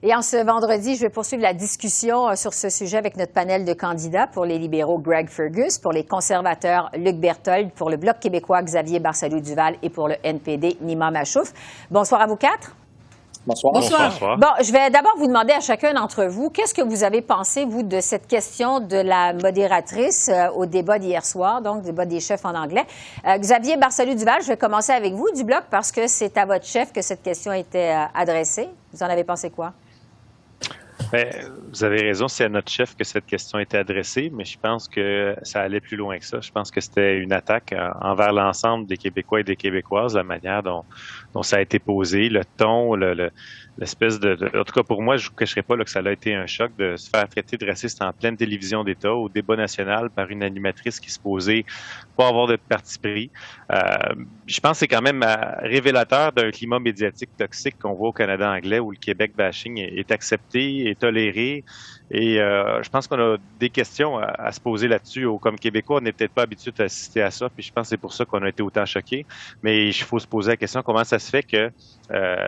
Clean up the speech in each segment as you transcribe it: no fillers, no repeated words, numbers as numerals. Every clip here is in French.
Et en ce vendredi, je vais poursuivre la discussion sur ce sujet avec notre panel de candidats. Pour les libéraux, Greg Fergus, pour les conservateurs, Luc Berthold, pour le Bloc québécois, Xavier Barsalou-Duval et pour le NPD, Nima Machouf. Bonsoir à vous quatre. Bonsoir. Bonsoir. Bon, je vais d'abord vous demander à chacun d'entre vous, qu'est-ce que vous avez pensé, vous, de cette question de la modératrice au débat d'hier soir, donc débat des chefs en anglais. Xavier Barsalou-Duval, je vais commencer avec vous du Bloc parce que c'est à votre chef que cette question était adressée. Vous en avez pensé quoi? Bien, vous avez raison, c'est à notre chef que cette question était adressée, mais je pense que ça allait plus loin que ça. Je pense que c'était une attaque envers l'ensemble des Québécois et des Québécoises, la manière dont ça a été posé, le ton, l'espèce de... En tout cas, pour moi, je ne vous cacherai pas là, que ça a été un choc de se faire traiter de raciste en pleine télévision d'État, au débat national, par une animatrice qui se posait pas avoir de parti pris. Je pense que c'est quand même révélateur d'un climat médiatique toxique qu'on voit au Canada anglais, où le Québec bashing est accepté, est toléré. Et je pense qu'on a des questions à se poser là-dessus. Comme Québécois, on n'est peut-être pas habitué d'assister à ça, puis je pense que c'est pour ça qu'on a été autant choqués. Mais il faut se poser la question, comment ça se fait que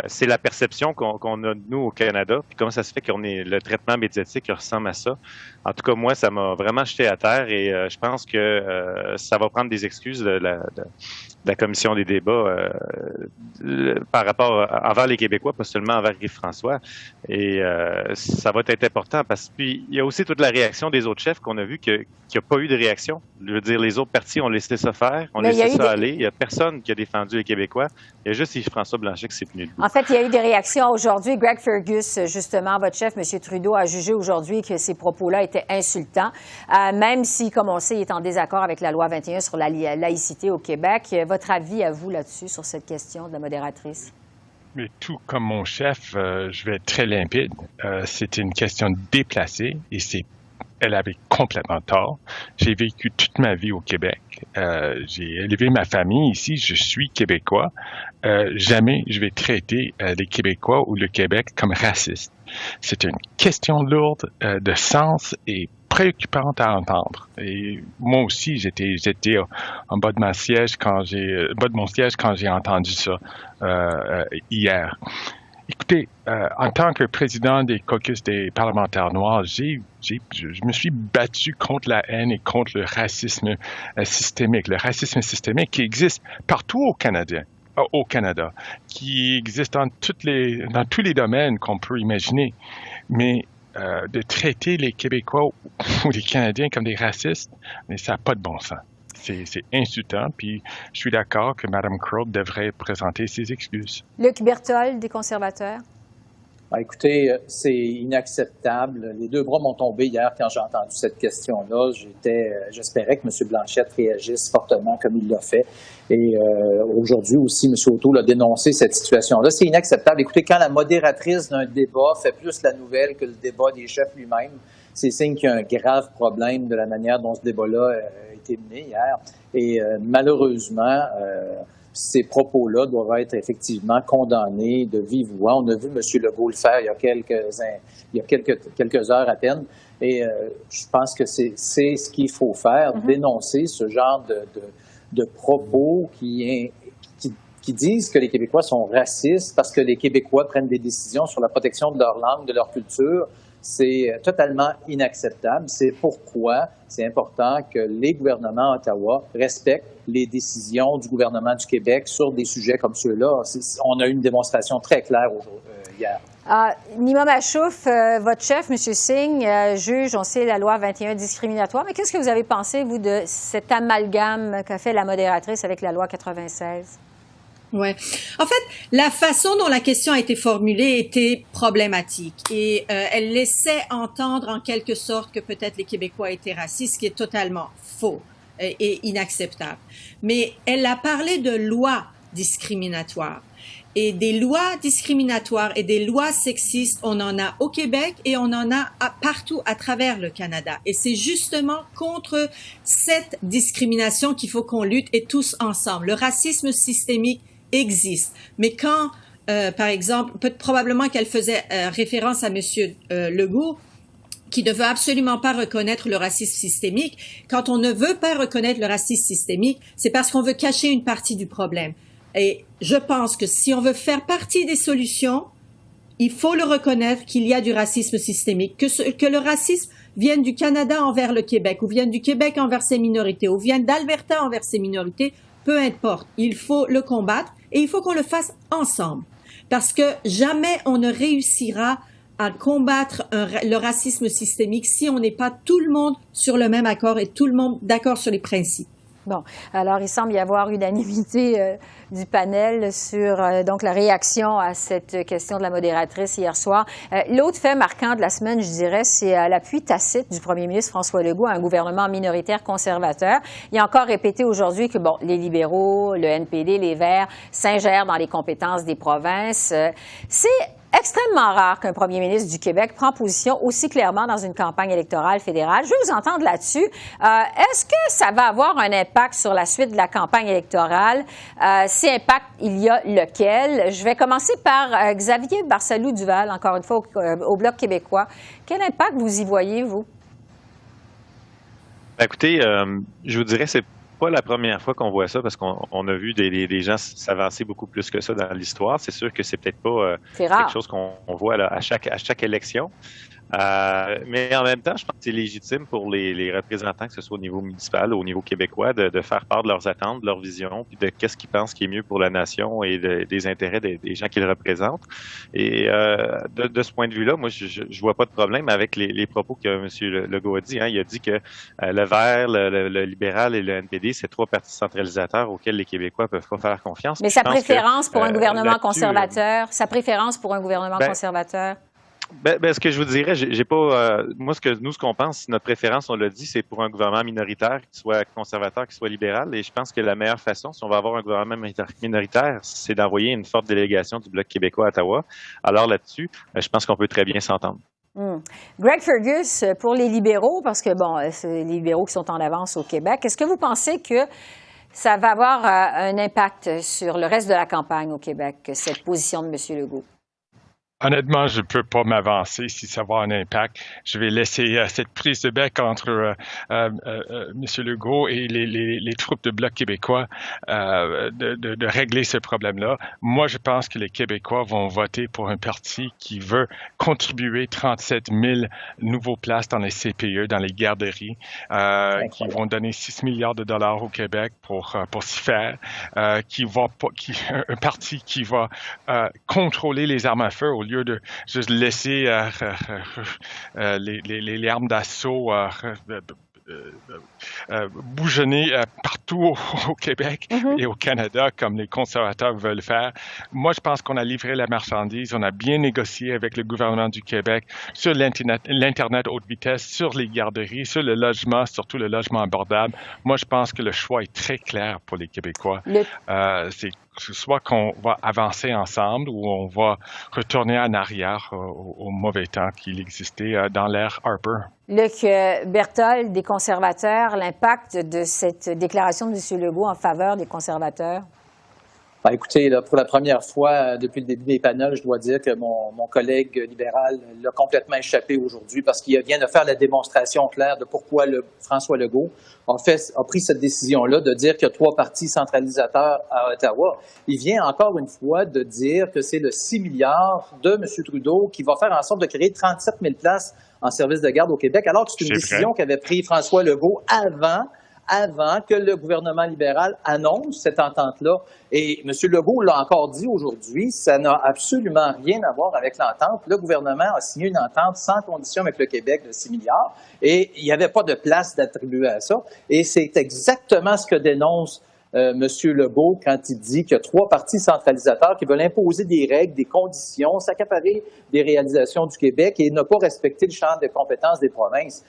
c'est la perception qu'on a de nous au Canada, puis comment ça se fait qu'on est le traitement médiatique qui ressemble à ça. En tout cas, moi, ça m'a vraiment jeté à terre et je pense que ça va prendre des excuses de la commission des débats par rapport envers les Québécois, pas seulement envers Yves-François. Et ça va être important parce que puis il y a aussi toute la réaction des autres chefs qu'on a vu qu'il n'y a pas eu de réaction. Je veux dire, les autres partis ont laissé ça faire, ont laissé ça aller. Il n'y a personne qui a défendu les Québécois. Il y a juste Yves-François Blanchet qui s'est tenu debout. En fait, il y a eu des réactions aujourd'hui. Greg Fergus, justement, votre chef, M. Trudeau, a jugé aujourd'hui que ces propos-là étaient insultants, même si, comme on le sait, il est en désaccord avec la loi 21 sur la laïcité au Québec. Votre avis à vous là-dessus, sur cette question de la modératrice? Mais tout comme mon chef, je vais être très limpide. C'est une question déplacée et elle avait complètement tort. J'ai vécu toute ma vie au Québec. J'ai élevé ma famille ici. Je suis Québécois. Jamais je vais traiter les Québécois ou le Québec comme raciste. C'est une question lourde de sens et préoccupante à entendre. Et moi aussi, j'étais en bas de mon siège quand j'ai entendu ça hier. Écoutez, en tant que président des caucus des parlementaires noirs, je me suis battu contre la haine et contre le racisme systémique. Le racisme systémique qui existe partout au Canada, qui existe dans tous les domaines qu'on peut imaginer. Mais de traiter les Québécois ou les Canadiens comme des racistes, mais ça n'a pas de bon sens. C'est insultant, puis je suis d'accord que Mme Crow devrait présenter ses excuses. Luc Berthold, des conservateurs. Écoutez, c'est inacceptable. Les deux bras m'ont tombé hier quand j'ai entendu cette question-là. J'espérais que M. Blanchette réagisse fortement comme il l'a fait. Et aujourd'hui aussi, M. O'Toole a dénoncé cette situation-là. C'est inacceptable. Écoutez, quand la modératrice d'un débat fait plus la nouvelle que le débat des chefs lui-même, c'est signe qu'il y a un grave problème de la manière dont ce débat-là a été mené hier. Et malheureusement, ces propos-là doivent être effectivement condamnés de vive voix. On a vu M. Legault le faire il y a quelques heures à peine. Et je pense que c'est ce qu'il faut faire, dénoncer ce genre de propos qui disent que les Québécois sont racistes parce que les Québécois prennent des décisions sur la protection de leur langue, de leur culture. C'est totalement inacceptable. C'est pourquoi c'est important que les gouvernements à Ottawa respectent les décisions du gouvernement du Québec sur des sujets comme ceux-là. On a eu une démonstration très claire hier. Nima Machouf, votre chef, M. Singh, juge, on sait, la loi 21 discriminatoire. Mais qu'est-ce que vous avez pensé, vous, de cet amalgame qu'a fait la modératrice avec la loi 96? Ouais. En fait, la façon dont la question a été formulée était problématique et elle laissait entendre en quelque sorte que peut-être les Québécois étaient racistes, ce qui est totalement faux et inacceptable. Mais elle a parlé de lois discriminatoires. Et des lois discriminatoires et des lois sexistes, on en a au Québec et on en a partout à travers le Canada. Et c'est justement contre cette discrimination qu'il faut qu'on lutte et tous ensemble. Le racisme systémique existe. Mais quand, par exemple, probablement qu'elle faisait référence à M. Legault, qui ne veut absolument pas reconnaître le racisme systémique. Quand on ne veut pas reconnaître le racisme systémique, c'est parce qu'on veut cacher une partie du problème. Et je pense que si on veut faire partie des solutions, il faut le reconnaître qu'il y a du racisme systémique, que le racisme vienne du Canada envers le Québec, ou vienne du Québec envers ses minorités, ou vienne d'Alberta envers ses minorités, peu importe. Il faut le combattre et il faut qu'on le fasse ensemble. Parce que jamais on ne réussira à combattre le racisme systémique si on n'est pas tout le monde sur le même accord et tout le monde d'accord sur les principes. Bon, alors il semble y avoir unanimité du panel sur donc la réaction à cette question de la modératrice hier soir. L'autre fait marquant de la semaine, je dirais, c'est l'appui tacite du premier ministre François Legault à un gouvernement minoritaire conservateur. Il a encore répété aujourd'hui que bon, les libéraux, le NPD, les Verts s'ingèrent dans les compétences des provinces. C'est extrêmement rare qu'un premier ministre du Québec prend position aussi clairement dans une campagne électorale fédérale. Je veux vous entendre là-dessus. Est-ce que ça va avoir un impact sur la suite de la campagne électorale? Si impact, il y a lequel? Je vais commencer par Xavier Barsalou-Duval, encore une fois, au Bloc québécois. Quel impact vous y voyez, vous? Écoutez, je vous dirais, c'est pas la première fois qu'on voit ça parce qu'on a vu des gens s'avancer beaucoup plus que ça dans l'histoire. C'est sûr que c'est peut-être pas quelque chose qu'on voit là, à chaque élection. Mais en même temps, je pense que c'est légitime pour les représentants, que ce soit au niveau municipal ou au niveau québécois, de faire part de leurs attentes, de leur vision, puis de qu'est-ce qu'ils pensent qui est mieux pour la nation et des intérêts des gens qu'ils représentent. Et de ce point de vue-là, moi, je vois pas de problème avec les propos que M. Legault a dit. Hein. Il a dit que le Vert, le libéral et le NPD, c'est trois partis centralisateurs auxquels les Québécois peuvent pas faire confiance. Mais sa préférence pour un gouvernement conservateur, conservateur? Ce que je vous dirais, j'ai pas. Moi, ce qu'on pense, notre préférence, on l'a dit, c'est pour un gouvernement minoritaire, qui soit conservateur, qui soit libéral. Et je pense que la meilleure façon, si on va avoir un gouvernement minoritaire, c'est d'envoyer une forte délégation du Bloc québécois à Ottawa. Alors là-dessus, je pense qu'on peut très bien s'entendre. Greg Fergus, pour les libéraux, parce que bon, c'est les libéraux qui sont en avance au Québec, est-ce que vous pensez que ça va avoir un impact sur le reste de la campagne au Québec, cette position de M. Legault? Honnêtement, je ne peux pas m'avancer si ça va avoir un impact. Je vais laisser cette prise de bec entre M. Legault et les troupes de Bloc québécois de régler ce problème-là. Moi, je pense que les Québécois vont voter pour un parti qui veut contribuer 37 000 nouveaux places dans les CPE, dans les garderies, qui vont donner 6 milliards de dollars au Québec pour s'y faire, un parti qui va contrôler les armes à feu au lieu de juste laisser les armes d'assaut bougeonner partout au Québec et au Canada comme les conservateurs veulent faire. Moi, je pense qu'on a livré la marchandise, on a bien négocié avec le gouvernement du Québec sur l'Internet haute vitesse, sur les garderies, sur le logement, surtout le logement abordable. Moi, je pense que le choix est très clair pour les Québécois. C'est soit qu'on va avancer ensemble ou on va retourner en arrière au mauvais temps qu'il existait dans l'ère Harper. Luc Berthold, des conservateurs, l'impact de cette déclaration de M. Legault en faveur des conservateurs? Écoutez, là, pour la première fois depuis le début des panels, je dois dire que mon collègue libéral l'a complètement échappé aujourd'hui parce qu'il vient de faire la démonstration claire de pourquoi François Legault a pris cette décision-là de dire qu'il y a trois partis centralisateurs à Ottawa. Il vient encore une fois de dire que c'est le 6 milliards de M. Trudeau qui va faire en sorte de créer 37 000 places en service de garde au Québec, alors que c'est une décision qu'avait prise François Legault avant que le gouvernement libéral annonce cette entente-là. Et M. Legault l'a encore dit aujourd'hui, ça n'a absolument rien à voir avec l'entente. Le gouvernement a signé une entente sans condition avec le Québec de 6 milliards et il n'y avait pas de place d'attribuer à ça. Et c'est exactement ce que dénonce M. Legault quand il dit qu'il y a trois partis centralisateurs qui veulent imposer des règles, des conditions, s'accaparer des réalisations du Québec et ne pas respecter le champ de compétences des provinces.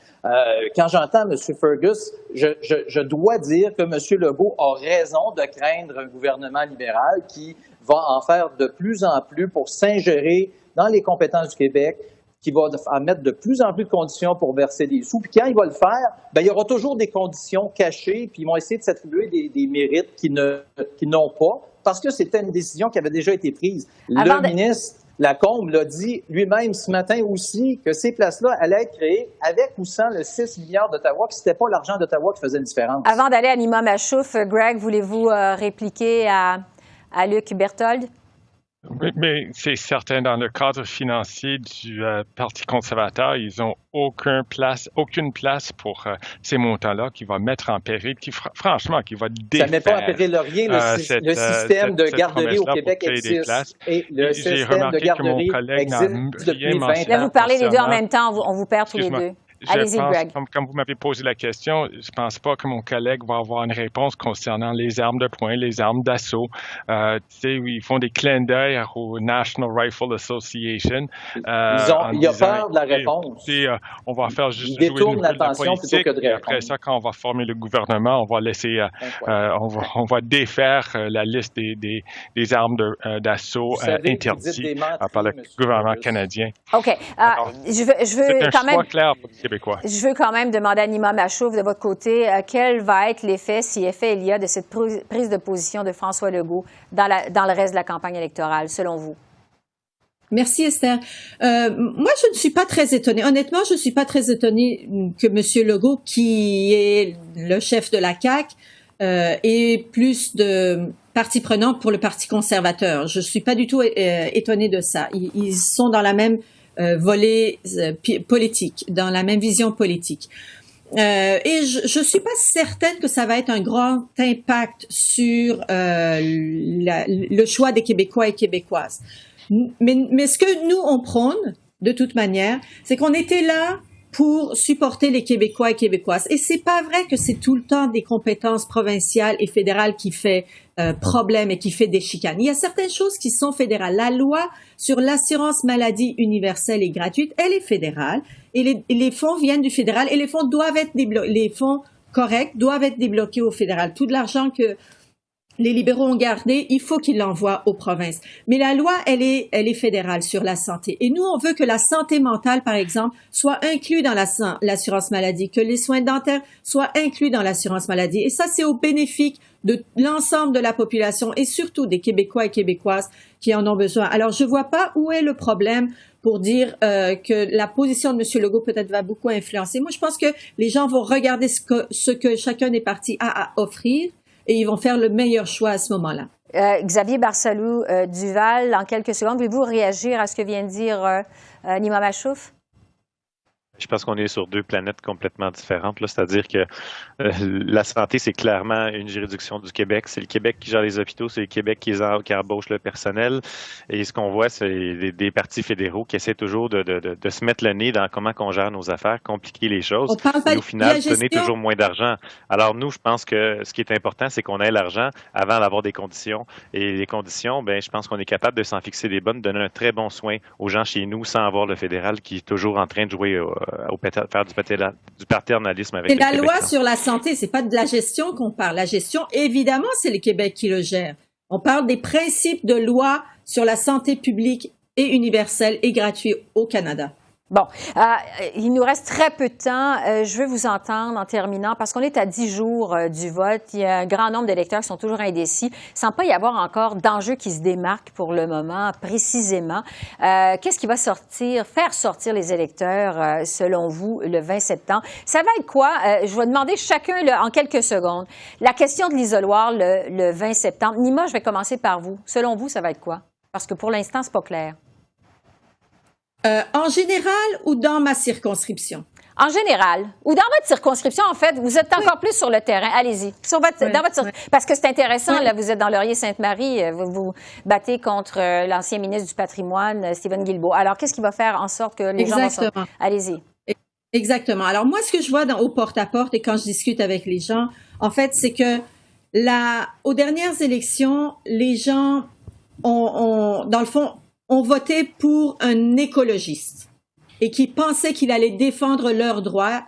Quand j'entends M. Fergus, je dois dire que M. Legault a raison de craindre un gouvernement libéral qui va en faire de plus en plus pour s'ingérer dans les compétences du Québec, qui va en mettre de plus en plus de conditions pour verser des sous. Puis quand il va le faire, il y aura toujours des conditions cachées, puis ils vont essayer de s'attribuer des mérites qu'ils n'ont pas, parce que c'était une décision qui avait déjà été prise. Le ministre Lacombe l'a dit lui-même ce matin aussi que ces places-là allaient être créées avec ou sans le 6 milliards d'Ottawa, puis c'était pas l'argent d'Ottawa qui faisait une différence. Avant d'aller à Nima Machouf, Greg, voulez-vous répliquer à Luc Berthold? Oui, mais c'est certain, dans le cadre financier du Parti conservateur, ils n'ont aucune place pour ces montants-là qui va mettre en péril, franchement, qui va Ça ne met pas en défaire péril rien. Le système de garderie au Québec existe. Et le système de garderie existe depuis 20 ans. Là, vous parlez les deux en même temps. On vous perd tous les deux. Allez-y, Greg. Comme vous m'avez posé la question, je ne pense pas que mon collègue va avoir une réponse concernant les armes de poing, les armes d'assaut. Ils font des clins d'œil au National Rifle Association. Il a peur de la réponse. On va faire juste il jouer détourne une l'attention politique, plutôt que de répondre. Après ça, quand on va former le gouvernement, on va laisser, on va défaire la liste des armes d'assaut interdites par le gouvernement canadien. OK. Je veux quand même... clair pour les Québécois. Je veux quand même demander à Nima Machouf, de votre côté, quel va être l'effet, si effet il y a, de cette prise de position de François Legault dans le reste de la campagne électorale, selon vous? Merci, Esther. Moi, je ne suis pas très étonnée. Honnêtement, je ne suis pas très étonnée que M. Legault, qui est le chef de la CAQ, ait plus de partie prenante pour le Parti conservateur. Je ne suis pas du tout étonnée de ça. Ils sont dans la même volet politique, dans la même vision politique. Et je suis pas certaine que ça va être un grand impact sur le choix des Québécois et Québécoises. Mais ce que nous, on prône, de toute manière, c'est qu'on était là pour supporter les Québécois et Québécoises. Et c'est pas vrai que c'est tout le temps des compétences provinciales et fédérales qui fait problème et qui fait des chicanes. Il y a certaines choses qui sont fédérales. La loi sur l'assurance maladie universelle et gratuite, elle est fédérale et les fonds viennent du fédéral et les fonds doivent être les fonds corrects doivent être débloqués au fédéral. Tout de l'argent que les libéraux ont gardé, il faut qu'ils l'envoient aux provinces. Mais la loi, elle est fédérale sur la santé. Et nous, on veut que la santé mentale, par exemple, soit inclue dans l'assurance maladie, que les soins dentaires soient inclus dans l'assurance maladie. Et ça, c'est au bénéfice de l'ensemble de la population et surtout des Québécois et Québécoises qui en ont besoin. Alors, je vois pas où est le problème pour dire que la position de M. Legault peut-être va beaucoup influencer. Moi, je pense que les gens vont regarder ce que chacun des partis a à offrir et ils vont faire le meilleur choix à ce moment-là. Xavier Barsalou-Duval, en quelques secondes, voulez-vous réagir à ce que vient de dire Nima Machouf? Je pense qu'on est sur deux planètes complètement différentes, là. C'est-à-dire que la santé, c'est clairement une juridiction du Québec. C'est le Québec qui gère les hôpitaux, c'est le Québec qui embauche le personnel. Et ce qu'on voit, c'est des partis fédéraux qui essaient toujours de se mettre le nez dans comment on gère nos affaires, compliquer les choses. Et au final, donner toujours moins d'argent. Alors nous, je pense que ce qui est important, c'est qu'on ait l'argent avant d'avoir des conditions. Et les conditions, je pense qu'on est capable de s'en fixer des bonnes, de donner un très bon soin aux gens chez nous sans avoir le fédéral qui est toujours en train de jouer faire du paternalisme avec le Québec. C'est la loi sur la santé, c'est pas de la gestion qu'on parle. La gestion, évidemment, c'est le Québec qui le gère. On parle des principes de loi sur la santé publique et universelle et gratuite au Canada. Bon, il nous reste très peu de temps. Je veux vous entendre en terminant parce qu'on est à 10 jours du vote. Il y a un grand nombre d'électeurs qui sont toujours indécis. Sans pas y avoir encore d'enjeux qui se démarquent pour le moment, précisément. Qu'est-ce qui va faire sortir les électeurs, selon vous, le 20 septembre? Ça va être quoi? Je vais demander chacun en quelques secondes. La question de l'isoloir le 20 septembre. Nima, je vais commencer par vous. Selon vous, ça va être quoi? Parce que pour l'instant, c'est pas clair. En général ou dans ma circonscription? En général. Ou dans votre circonscription, en fait, vous êtes encore plus sur le terrain. Allez-y. Parce que c'est intéressant, là, vous êtes dans Laurier-Sainte-Marie, vous vous battez contre l'ancien ministre du Patrimoine, Stephen Guilbeault. Alors, qu'est-ce qui va faire en sorte que les gens vont sortir? Allez-y. Exactement. Alors, moi, ce que je vois au porte-à-porte et quand je discute avec les gens, en fait, c'est que aux dernières élections, les gens dans le fond, ont voté pour un écologiste et qui pensait qu'il allait défendre leurs droits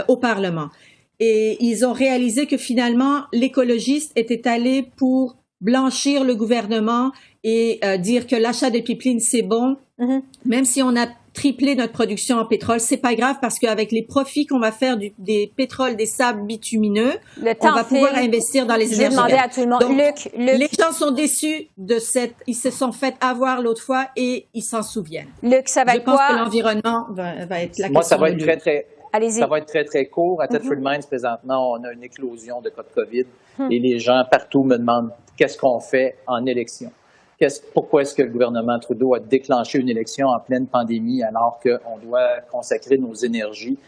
au Parlement. Et ils ont réalisé que finalement, l'écologiste était allé pour blanchir le gouvernement et dire que l'achat de pipelines, c'est bon. Mm-hmm. Même si on a triplé notre production en pétrole, c'est pas grave parce qu'avec les profits qu'on va faire des pétroles, des sables bitumineux, on va pouvoir investir dans les énergies. Je vais demander à tout le monde. Donc, Luc. Les gens sont déçus ils se sont fait avoir l'autre fois et ils s'en souviennent. Luc, ça va être quoi? Je pense que l'environnement va être la question. Moi, ça va être Allez-y. Ça va être très, très court. À Thetford Mines, présentement, on a une éclosion de cas de COVID et les gens partout me demandent qu'est-ce qu'on fait en élection. pourquoi est-ce que le gouvernement Trudeau a déclenché une élection en pleine pandémie alors qu'on doit consacrer nos énergies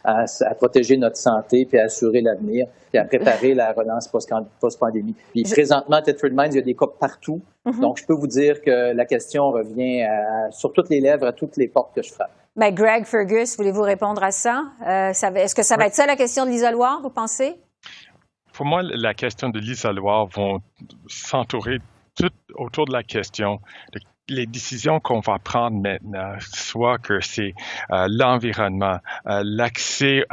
à protéger notre santé, puis à assurer l'avenir, puis à préparer la relance post-pandémie. Puis présentement, à Thetford Mines, il y a des cas partout. Donc, je peux vous dire que la question revient sur toutes les lèvres, à toutes les portes que je frappe. Bien, Greg Fergus, voulez-vous répondre à ça? Est-ce que ça va être ça la question de l'isoloir, vous pensez? Pour moi, la question de l'isoloir va s'entourer tout autour de la question de les décisions qu'on va prendre maintenant, soit que c'est l'environnement, l'accès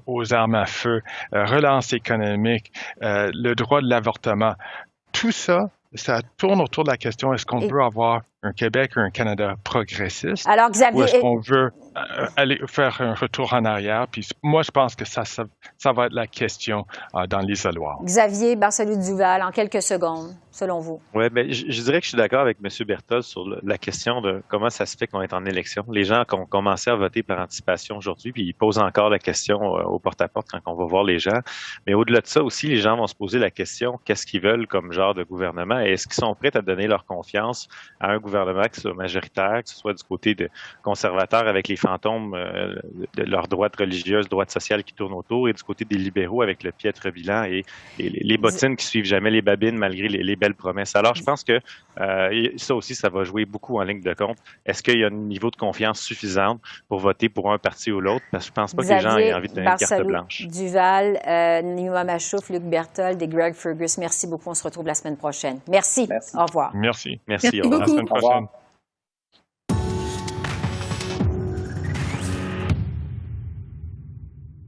aux armes à feu, relance économique, le droit de l'avortement, tout ça, ça tourne autour de la question, est-ce qu'on veut avoir un Québec ou un Canada progressiste? Alors, Xavier, ou est-ce qu'on veut aller faire un retour en arrière? Puis moi, je pense que ça va être la question dans l'isoloir. Xavier Barcelo-Duval, en quelques secondes, selon vous. Oui, mais je dirais que je suis d'accord avec M. Berthold sur la question de comment ça se fait qu'on est en élection. Les gens ont commencé à voter par anticipation aujourd'hui, puis ils posent encore la question au porte-à-porte quand on va voir les gens. Mais au-delà de ça aussi, les gens vont se poser la question, qu'est-ce qu'ils veulent comme genre de gouvernement? Et est-ce qu'ils sont prêts à donner leur confiance à un gouvernement qui soit majoritaire, que ce soit du côté de conservateurs avec les fantômes de leurs droites religieuses, droites sociales qui tournent autour, et du côté des libéraux avec le piètre bilan et les bottines qui suivent jamais les babines malgré les belles promesses. Alors, je pense que ça aussi, ça va jouer beaucoup en ligne de compte. Est-ce qu'il y a un niveau de confiance suffisant pour voter pour un parti ou l'autre? Parce que je pense pas que les gens aient envie de donner une carte blanche. Duval, Nima Machouf, Luc Berthold et Greg Fergus, merci beaucoup. On se retrouve la semaine prochaine. Merci. Au revoir. Merci. Merci. Beaucoup. À la semaine prochaine.